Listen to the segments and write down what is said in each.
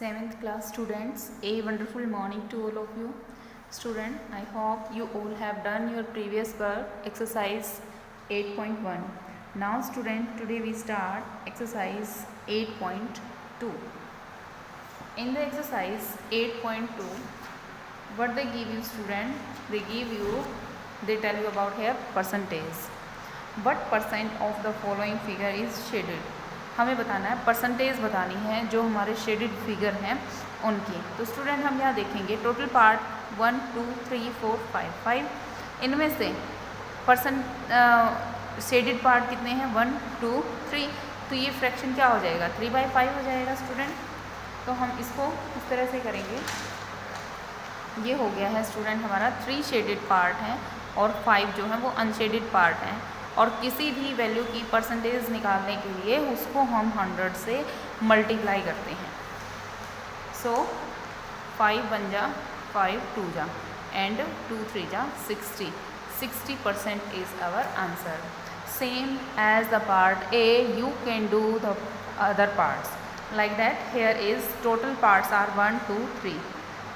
7th class students, a wonderful morning to all of you. Student, I hope you all have done your previous work, exercise 8.1. Now student, today we start exercise 8.2. In the exercise 8.2, what they give you student? They tell you about here percentage. What percent of the following figure is shaded? हमें बताना है, percentage बतानी है जो हमारे shaded figure हैं उनकी। तो स्टूडेंट हम यहाँ देखेंगे टोटल पार्ट 1 2 3 4 5 इनमें से शेडेड पार्ट कितने हैं 1 2 3। तो ये फ्रैक्शन क्या हो जाएगा 3/5 हो जाएगा स्टूडेंट। तो हम इसको इस तरह से करेंगे। ये हो गया है स्टूडेंट हमारा 3 शेडेड पार्ट हैं और 5 जो है वो अनशेडेड पार्ट हैं। और किसी भी वैल्यू की परसेंटेज निकालने के लिए उसको हम 100 से मल्टीप्लाई करते हैं। सो 5 1 जा 5 2 जा एंड 2 3 जा 60% is our answer. Same as the part A you can do the other parts like that. Here is total parts are 1 2 3,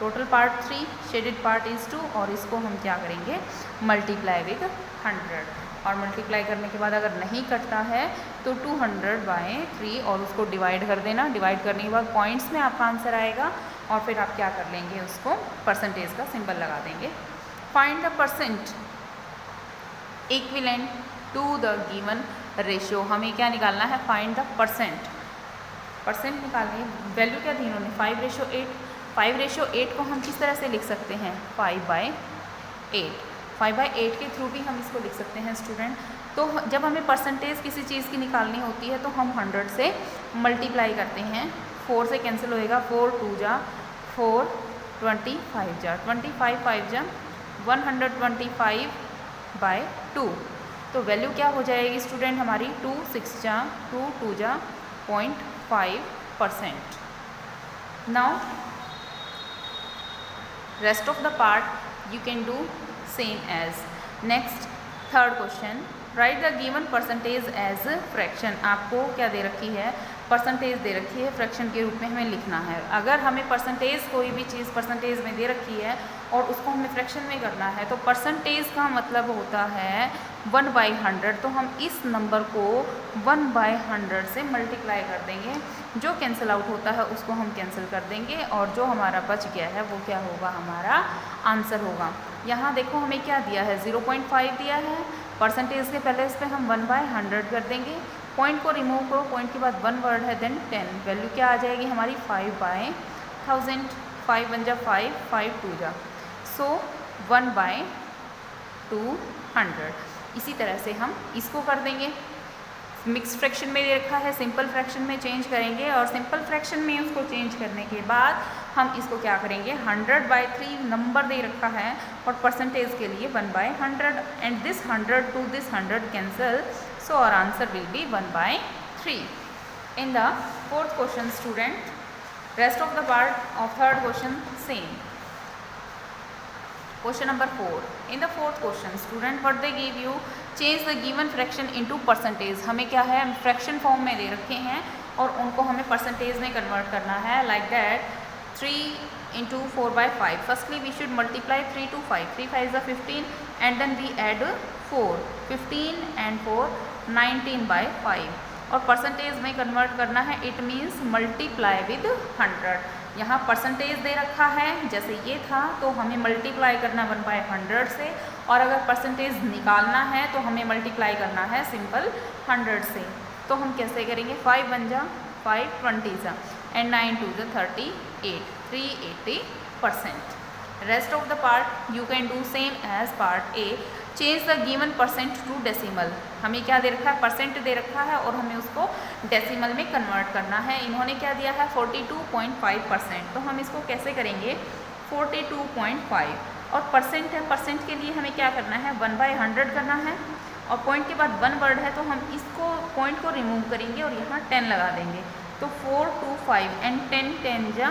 total part 3, shaded part is 2 और इसको हम क्या करेंगे मल्टीप्लाई विद 100। और मल्टीप्लाई करने के बाद अगर नहीं कटता है तो 200/3 और उसको डिवाइड कर देना। डिवाइड करने के बाद पॉइंट्स में आपका आंसर आएगा और फिर आप क्या कर लेंगे उसको परसेंटेज का सिंबल लगा देंगे। Find the percent equivalent to the given ratio. हमें क्या निकालना है फाइंड द परसेंट निकालनी है। वैल्यू क्या दी इन्होंने 5:8। 5:8 को हम किस तरह से लिख सकते हैं 5/8। 5/8 के थ्रू भी हम इसको लिख सकते हैं स्टूडेंट। तो जब हमें परसेंटेज किसी चीज़ की निकालनी होती है तो हम 100 से मल्टीप्लाई करते हैं। 4 से कैंसिल होएगा, 4 2 जा 4, 25 जा 25 5 जा 125/2। तो वैल्यू क्या हो जाएगी स्टूडेंट हमारी 2 6 जा 2 2 जा 0.5%। Now rest of the part you can do same as. Next, third question, write the given percentage as fraction. आपको क्या दे रखी है परसेंटेज दे रखी है, फ्रैक्शन के रूप में हमें लिखना है। अगर हमें परसेंटेज कोई भी चीज़ परसेंटेज में दे रखी है और उसको हमें फ्रैक्शन में करना है तो परसेंटेज का मतलब होता है 1/100। तो हम इस नंबर को 1/100 से मल्टीप्लाई कर देंगे। जो कैंसिल आउट होता है उसको हम कैंसिल कर देंगे और जो हमारा बच गया है वो क्या होगा हमारा आंसर होगा। यहाँ देखो हमें क्या दिया है 0.5 दिया है। परसेंटेज के पहले इस पर हम 1/100 कर देंगे। पॉइंट को रिमूव करो, पॉइंट के बाद 1 वर्ड है देन 10। वैल्यू क्या आ जाएगी हमारी 5/1000। 5 1 जा 5 5 2 जा सो 1/200। इसी तरह से हम इसको कर देंगे। मिक्स फ्रैक्शन में दे रखा है, सिंपल फ्रैक्शन में चेंज करेंगे और सिंपल फ्रैक्शन में उसको चेंज करने के बाद हम इसको क्या करेंगे 100/3 नंबर दे रखा है और परसेंटेज के लिए 1/100 and this 100 to this 100 cancel, so our answer will be 1/3. In the fourth question student, rest of the part of third question same. Question number 4. In the fourth question student what they give you, change the given fraction into percentage. हमें क्या है fraction form में दे रखे हैं और उनको हमें percentage में कन्वर्ट करना है like that 3 into 4/5. Firstly we should multiply 3 to 5. 3 5 is 15 and then we add 4. 15 and 4 19/5 और परसेंटेज में कन्वर्ट करना है। It means multiply with 100। यहाँ परसेंटेज दे रखा है जैसे ये था तो हमें मल्टीप्लाई करना 1/100 से और अगर परसेंटेज निकालना है तो हमें मल्टीप्लाई करना है सिंपल 100 से। तो हम कैसे करेंगे 5 1 जा 5 20 जा एंड 9 2 जा 38 380%। Rest of the part you can do same as part A. Change the given percent to decimal. हमें क्या दे रखा है परसेंट दे रखा है और हमें उसको डेसिमल में कन्वर्ट करना है। इन्होंने क्या दिया है 42.5%। तो हम इसको कैसे करेंगे 42.5 और परसेंट है, परसेंट के लिए हमें क्या करना है 1/100 करना है और पॉइंट के बाद 1 वर्ड है तो हम इसको पॉइंट को रिमूव करेंगे और यहाँ 10 लगा देंगे। तो 4 2 5 एंड 10 10 जा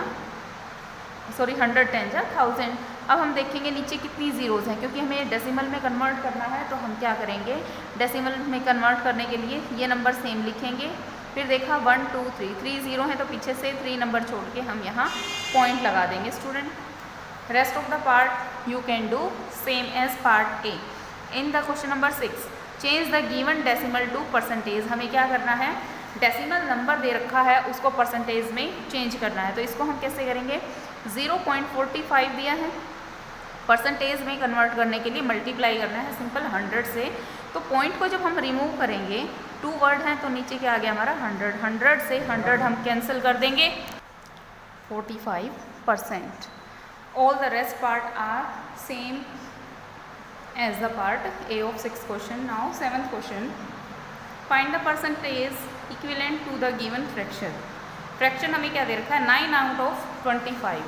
110 जा 1000। अब हम देखेंगे नीचे कितनी ज़ीरोज़ हैं क्योंकि हमें डेसिमल में कन्वर्ट करना है। तो हम क्या करेंगे डेसिमल में कन्वर्ट करने के लिए ये नंबर सेम लिखेंगे फिर देखा 1 2 3 3 0 है तो पीछे से 3 नंबर छोड़ के हम यहाँ पॉइंट लगा देंगे student. Rest of the part you can do same as part A. In the question number 6 change the given decimal to percentage. हमें क्या करना है, डेसिमल नंबर दे रखा है उसको परसेंटेज में चेंज करना है। तो इसको हम कैसे करेंगे, 0.45 दिया है, परसेंटेज में कन्वर्ट करने के लिए मल्टीप्लाई करना है सिंपल 100 से। तो पॉइंट को जब हम रिमूव करेंगे, 2 वर्ड हैं तो नीचे क्या आ गया हमारा 100, 100 से 100 हम कैंसिल कर देंगे, 45%। All the rest part are same as the part A of 6th question. Now 7th question, find the percentage equivalent to the given fraction. Fraction हमें क्या दे रखा है, 9 आउट ऑफ 25।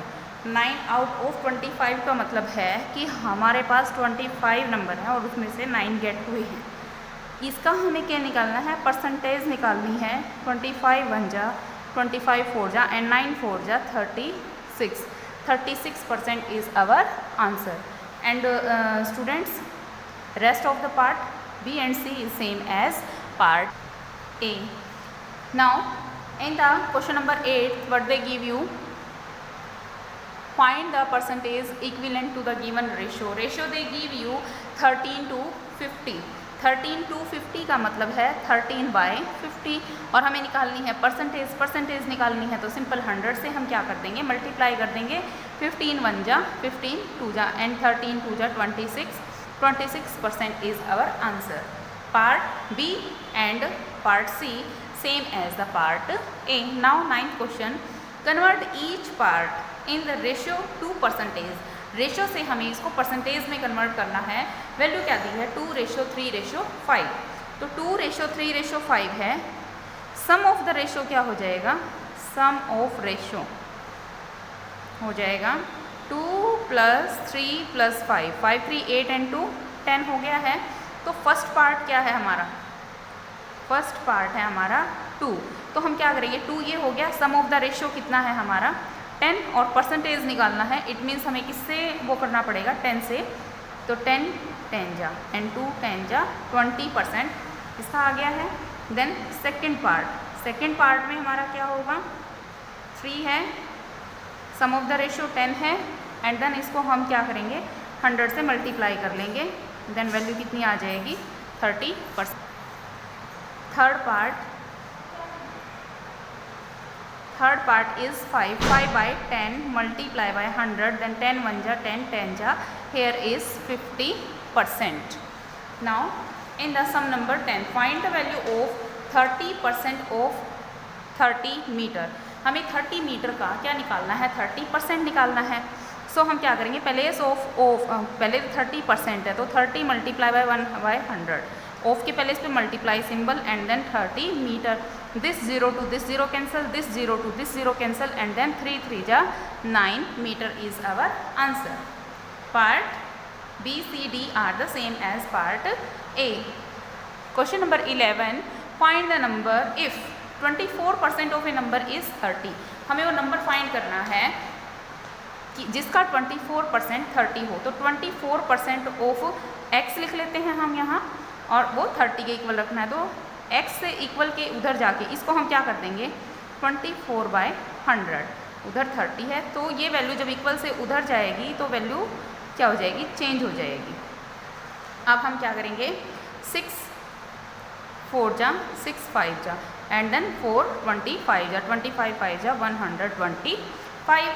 9 आउट ऑफ 25 का मतलब है कि हमारे पास 25 नंबर हैं और उसमें से 9 गेट हुए हैं। इसका हमें क्या निकालना है, परसेंटेज निकालनी है। 25 1 जा, 25 4 जा एंड 9 4 जा 36। 36% is our answer. And students, rest of the part B and C is same as part A. Now in the question number 8 what they give you, find the percentage equivalent to the given ratio. Ratio they give you 13 to 50। 13 to 50 का मतलब है 13/50 और हमें निकालनी है percentage. Percentage निकालनी है तो सिंपल 100 से हम क्या कर देंगे, मल्टीप्लाई कर देंगे। 15 1 जा, 15 2 जा एंड 13 2 जा 26। 26% is our answer. Part B and part C same as the part A. Now 9th question, convert each part in the ratio to percentage. Ratio से हमें इसको परसेंटेज में कन्वर्ट करना है। वैल्यू क्या दी है, 2:3:5। तो 2:3:5 है। सम ऑफ द रेशियो क्या हो जाएगा, सम ऑफ रेशियो हो जाएगा 2 + 3 + 5। 5 3 8 एंड 2 10 हो गया है। तो फर्स्ट पार्ट क्या है हमारा, फर्स्ट पार्ट है हमारा 2। तो हम क्या करेंगे, 2 ये हो गया। सम ऑफ द रेशियो कितना है हमारा 10 और परसेंटेज निकालना है। इट मीन्स हमें किससे वो करना पड़ेगा, 10 से। तो 10 10 जा एंड 2 10 जा, 20% इसका आ गया है। देन सेकंड पार्ट में हमारा क्या होगा, 3 है, सम ऑफ द रेशियो 10 है एंड देन इसको हम क्या करेंगे, 100 से मल्टीप्लाई कर लेंगे। देन वैल्यू कितनी आ जाएगी, 30%। Third part is 5 5/10 multiply by 100 then 10 1 जा 10 10 जा, here is 50%। Now in the sum number 10 find the value of 30% of 30 metre. हमें 30 मीटर का क्या निकालना है, 30% निकालना है। सो हम क्या करेंगे, पहले 30% है तो 30 मल्टीप्लाई बाय 1/100। ऑफ के पहले इस पर multiply symbol and then 30 metre. This 0 to this 0 cancel, this 0 to this 0 cancel and then 3 3 जा 9 metre is our answer. Part B C D are the same as part A. Question number 11, find the number if 24% of a number is 30। हमें वो number find करना है कि जिसका 24% 30 हो। तो 24% of x लिख लेते हैं हम यहाँ और वो 30 के इक्वल रखना है। तो x से इक्वल के उधर जाके इसको हम क्या कर देंगे, 24/100। उधर 30 है तो ये वैल्यू जब इक्वल से उधर जाएगी तो वैल्यू क्या हो जाएगी, चेंज हो जाएगी। अब हम क्या करेंगे, 6 4 जा 6 5 जा एंड देन 4 25 जा 25 5 जा 125। 12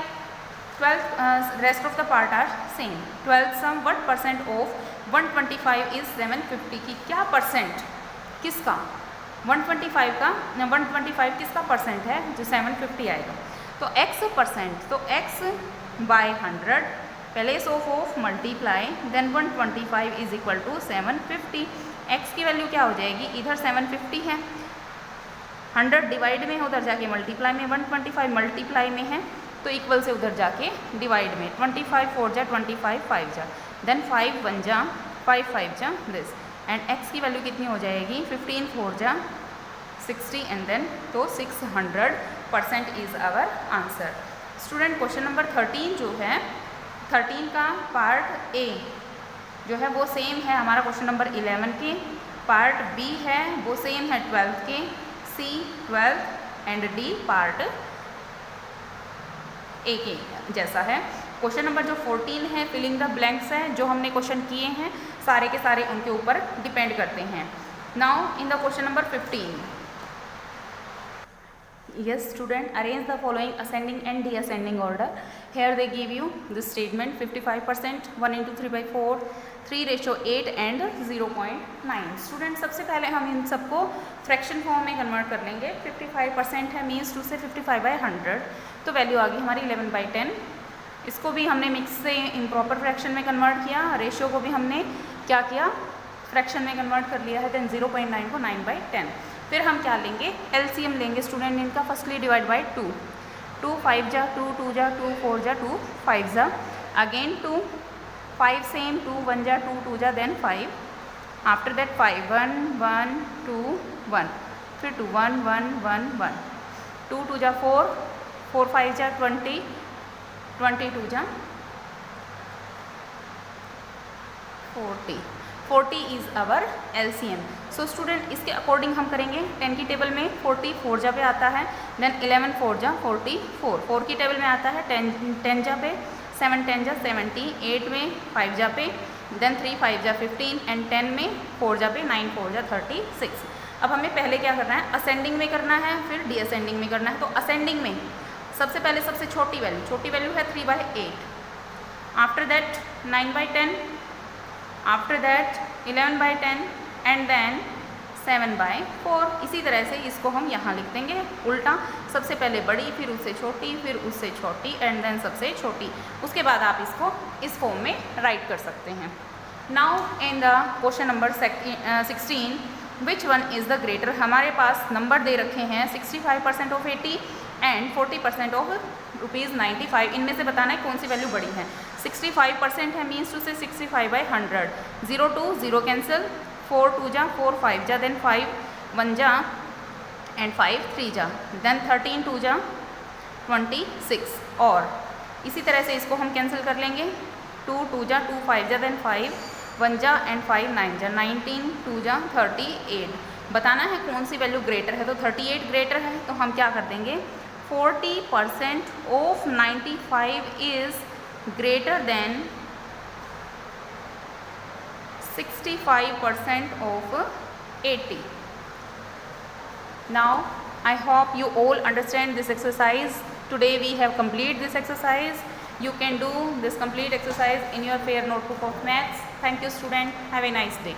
rest of the part are same. 12 sum what percent of 125 is 750 की क्या परसेंट, किसका 125 का 125 किसका परसेंट है, जो 750 आएगा। तो x परसेंट, तो x/100 पहले of multiply then 125 is equal to 750। x की वैल्यू क्या हो जाएगी, इधर 750 है, 100 डिवाइड में है, उधर जाके मल्टीप्लाई में, 125 मल्टीप्लाई में है तो इक्वल से उधर जाके डिवाइड में। 25 4 जा 25 5 जा देन 5 1 जा 5 5 जा दिस एंड x की वैल्यू कितनी हो जाएगी, 15 4 जा 60 एंड देन तो 600% is our answer. Student question number 13 जो है, 13 का पार्ट ए जो है वो सेम है हमारा क्वेश्चन नंबर 11 के। पार्ट बी है वो सेम है 12 के। C 12 and D part A के जैसा है। क्वेश्चन नंबर जो 14 है फिलिंग द ब्लैंक्स है, जो हमने क्वेश्चन किए हैं सारे के सारे उनके ऊपर डिपेंड करते हैं। Now in the question number 15, yes student, arrange the following ascending and descending order. Here they give you this statement 55%, 1 into 3 by 4, 3:8 and 0.9। Student सबसे पहले हम इन सबको फ्रैक्शन फॉर्म में कन्वर्ट कर लेंगे। 55% है मीन्स 2 से 55/100, तो वैल्यू आ गई हमारी 11/10। इसको भी हमने मिक्स से इम्प्रॉपर फ्रैक्शन में कन्वर्ट किया, रेशियो को भी हमने क्या किया, फ्रैक्शन में कन्वर्ट कर लिया है। देन 0.9 को 9/10। फिर हम क्या लेंगे, एलसीएम लेंगे स्टूडेंट इनका। फर्स्टली डिवाइड बाई 2, 2 5 जा 2, 2 जा 2, 4 जा 2, 5 जा अगेन 2, 5 सेम 2, 1 जा 2, 2 जा देन 5, आफ्टर दैट 5 1 1 2 1, फिर 2 1 1 1 1, 2 2 जा 4, 4 5 जा 20, 22 जा 40, 40 is our LCM. So student इसके अकॉर्डिंग हम करेंगे। 10 की टेबल में 40 4 जा पे आता है, देन 11 4 जा 44, 4 की टेबल में आता है 10 जा पे, 7 10 जा 70, 8 में 5 जा पे, देन 3 5 जा 15 एंड 10 में 4 जा पे, 9 4 जा 36। अब हमें पहले क्या करना है, असेंडिंग में करना है, फिर डीअसेंडिंग में करना है। तो असेंडिंग में सबसे पहले सबसे छोटी वैल्यू है 3/8, after that 9/10, after that 11/10 and then 7/4। इसी तरह से इसको हम यहाँ लिख देंगे उल्टा, सबसे पहले बड़ी, फिर उससे छोटी, फिर उससे छोटी एंड देन सबसे छोटी। उसके बाद आप इसको इस फॉर्म में राइट कर सकते हैं। Now in the question number 16, which one is the greater. हमारे पास नंबर दे रखे हैं 65% ऑफ 80 एंड 40% ऑफ ₹95। इनमें से बताना है कौन सी वैल्यू बड़ी है। 65% है मीन्स 2 से 65/100, 0 2 0 कैंसिल, 4 2 जा 4 5 जा, देन 5 1 जा एंड 5 3 जा, देन 13 2 जा 26। और इसी तरह से इसको हम कैंसिल कर लेंगे, 2 2 जा 2 5 जा, देन 5 1 जा एंड 5 9 जा, 19 2 जा 38। बताना है कौन सी वैल्यू ग्रेटर है, तो 38 ग्रेटर है, तो हम क्या कर देंगे, 40% of 95 is greater than 65% of 80. Now I hope you all understand this exercise. Today we have completed this exercise. You can do this complete exercise in your fair notebook of maths. Thank you student. Have a nice day.